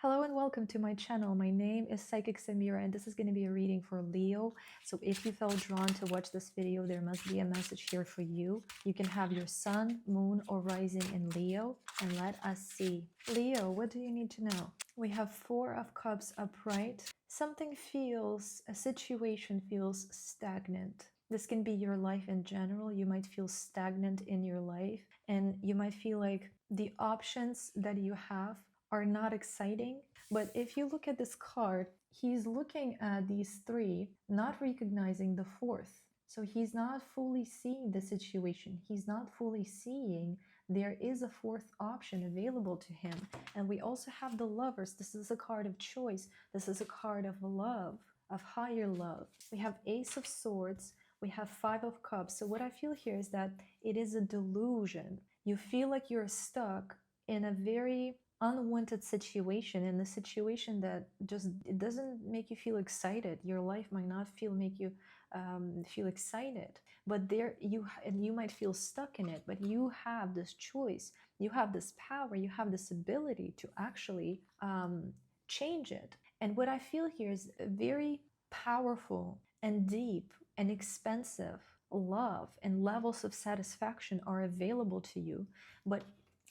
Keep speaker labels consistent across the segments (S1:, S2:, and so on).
S1: Hello and welcome to my channel. My name is Psychic Samira and this is going to be a reading for Leo. So if you felt drawn to watch this video, there must be a message here for you. You can have your sun, moon, or rising in Leo, and let us see. Leo, what do you need to know? We have Four of Cups upright. A situation feels stagnant. This can be your life in general. You might feel stagnant in your life and you might feel like the options that you have are not exciting. But if you look at this card, he's looking at these three, not recognizing the fourth. So he's not fully seeing the situation. He's not fully seeing there is a fourth option available to him. And we also have the Lovers. This is a card of choice. This is a card of love, of higher love. We have Ace of Swords. We have Five of Cups. So what I feel here is that it is a delusion. You feel like you're stuck in a very unwanted situation, in a situation that just it doesn't make you feel excited. Your life might not make you feel excited, but you might feel stuck in it. But you have this choice, you have this power, you have this ability to actually change it. And what I feel here is very powerful and deep and expensive love and levels of satisfaction are available to you, but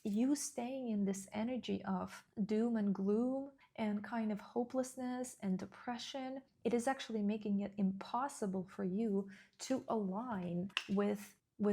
S1: you staying in this energy of doom and gloom and kind of hopelessness and depression, it is actually making it impossible for you to align with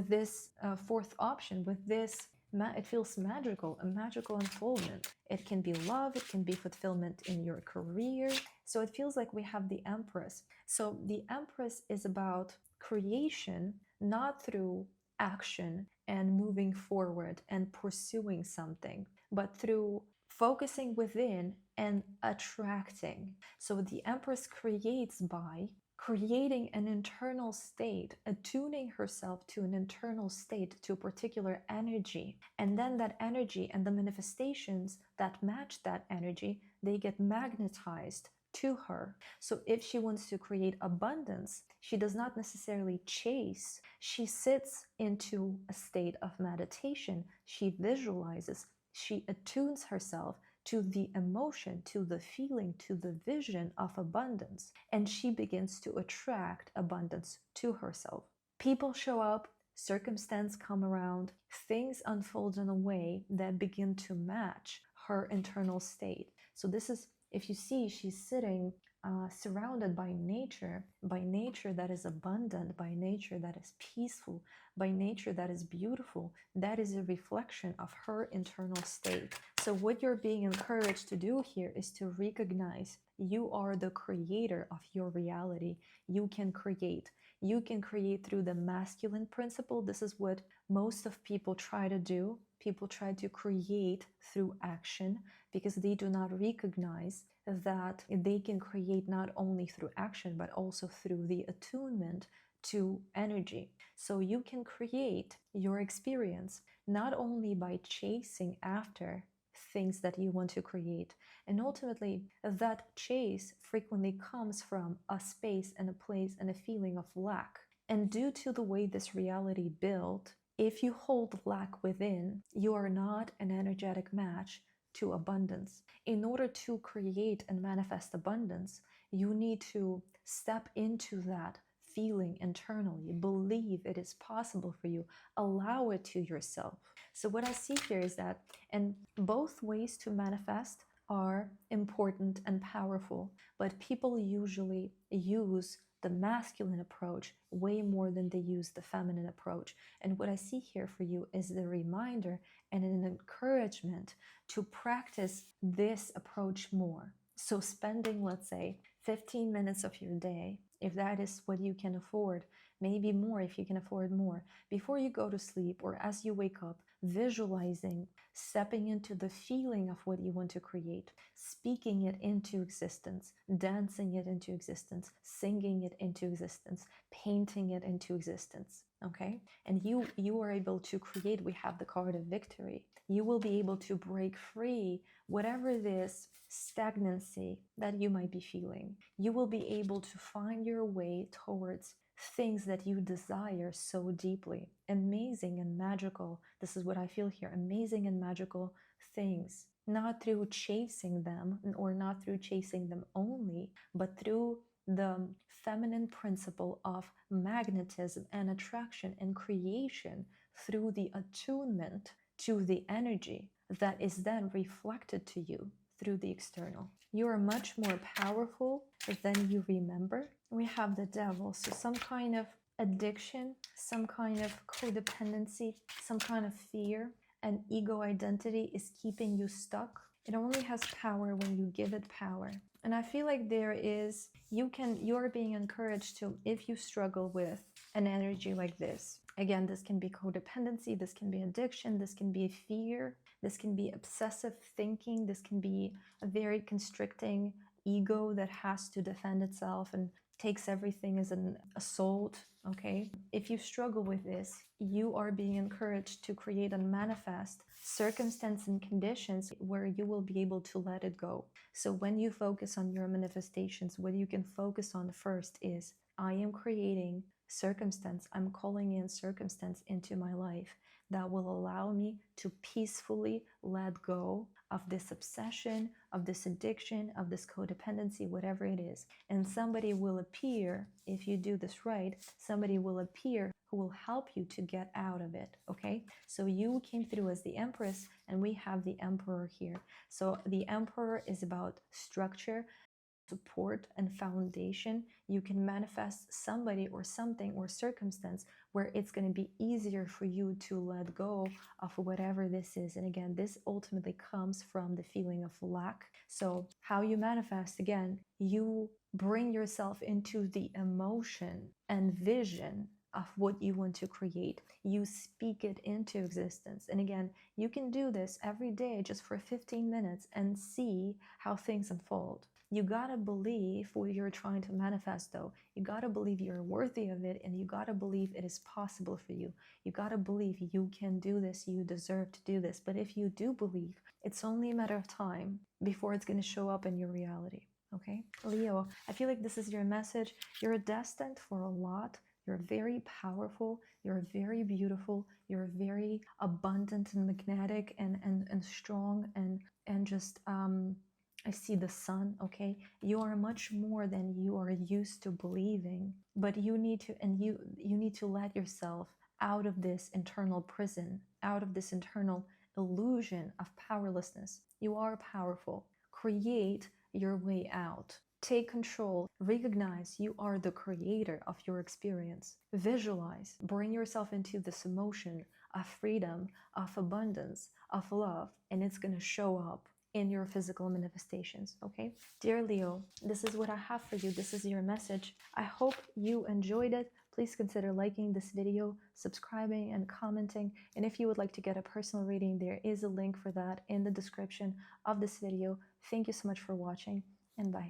S1: this fourth option, with this. It feels magical, a magical unfoldment. It can be love, it can be fulfillment in your career. So it feels like we have the Empress. So the Empress is about creation, not through action and moving forward and pursuing something, but through focusing within and attracting. So the Empress creates by creating an internal state, attuning herself to an internal state, to a particular energy. And then that energy and the manifestations that match that energy, they get magnetized to her. So if she wants to create abundance, she does not necessarily chase. She sits into a state of meditation. She visualizes. She attunes herself to the emotion, to the feeling, to the vision of abundance. And she begins to attract abundance to herself. People show up, circumstances come around, things unfold in a way that begin to match her internal state. So this is, if you see, she's sitting surrounded by nature that is abundant, by nature that is peaceful, by nature that is beautiful. That is a reflection of her internal state. So what you're being encouraged to do here is to recognize you are the creator of your reality. You can create. You can create through the masculine principle. This is what most of people try to do. People try to create through action because they do not recognize that they can create not only through action, but also through the attunement to energy. So you can create your experience not only by chasing after things that you want to create, and ultimately that chase frequently comes from a space and a place and a feeling of lack. And due to the way this reality built, if you hold lack within, you are not an energetic match to abundance. In order to create and manifest abundance, you need to step into that feeling internally, believe it is possible for you, allow it to yourself. So what I see here is that, and both ways to manifest are important and powerful, but people usually use the masculine approach way more than they use the feminine approach. And what I see here for you is the reminder and an encouragement to practice this approach more. So spending, let's say, 15 minutes of your day, if that is what you can afford, maybe more if you can afford more, before you go to sleep or as you wake up, visualizing, stepping into the feeling of what you want to create, speaking it into existence, dancing it into existence, singing it into existence, painting it into existence. Okay, and you are able to create. We have the card of victory. You will be able to break free whatever this stagnancy that you might be feeling. You will be able to find your way towards things that you desire so deeply. Amazing and magical. This is what I feel here. Amazing and magical things not through chasing them, or not through chasing them only, but through the feminine principle of magnetism and attraction and creation, through the attunement to the energy that is then reflected to you through the external. You are much more powerful than you remember. We have the devil, so some kind of addiction, some kind of codependency, some kind of fear and ego identity is keeping you stuck. It only has power when you give it power. And I feel like you're being encouraged to, if you struggle with an energy like this, again, this can be codependency, this can be addiction, this can be fear, this can be obsessive thinking, this can be a very constricting ego that has to defend itself and takes everything as an assault. Okay, if you struggle with this, you are being encouraged to create and manifest circumstance and conditions where you will be able to let it go. So when you focus on your manifestations, what you can focus on first is, I am creating circumstance, I'm calling in circumstance into my life that will allow me to peacefully let go of this obsession, of this addiction, of this codependency, whatever it is. And somebody will appear, if you do this right, somebody will appear who will help you to get out of it, okay? So you came through as the Empress, and we have the Emperor here. So the Emperor is about structure, support, and foundation. You can manifest somebody or something or circumstance where it's going to be easier for you to let go of whatever this is. And again, this ultimately comes from the feeling of lack. So how you manifest, again, you bring yourself into the emotion and vision of what you want to create. You speak it into existence. And again, you can do this every day just for 15 minutes and see how things unfold. You gotta believe what you're trying to manifest, though. You gotta believe you're worthy of it, and you gotta believe it is possible for you. You gotta believe you can do this, you deserve to do this. But if you do believe, it's only a matter of time before it's gonna show up in your reality, okay? Leo, I feel like this is your message. You're destined for a lot. You're very powerful, you're very beautiful, you're very abundant and magnetic and strong and just I see the sun, okay? You are much more than you are used to believing, but you need to let yourself out of this internal prison, out of this internal illusion of powerlessness. You are powerful. Create your way out. Take control. Recognize you are the creator of your experience. Visualize. Bring yourself into this emotion of freedom, of abundance, of love, and it's going to show up in your physical manifestations, okay? Dear Leo, this is what I have for you. This is your message. I hope you enjoyed it. Please consider liking this video, subscribing, and commenting. And if you would like to get a personal reading, there is a link for that in the description of this video. Thank you so much for watching, and bye.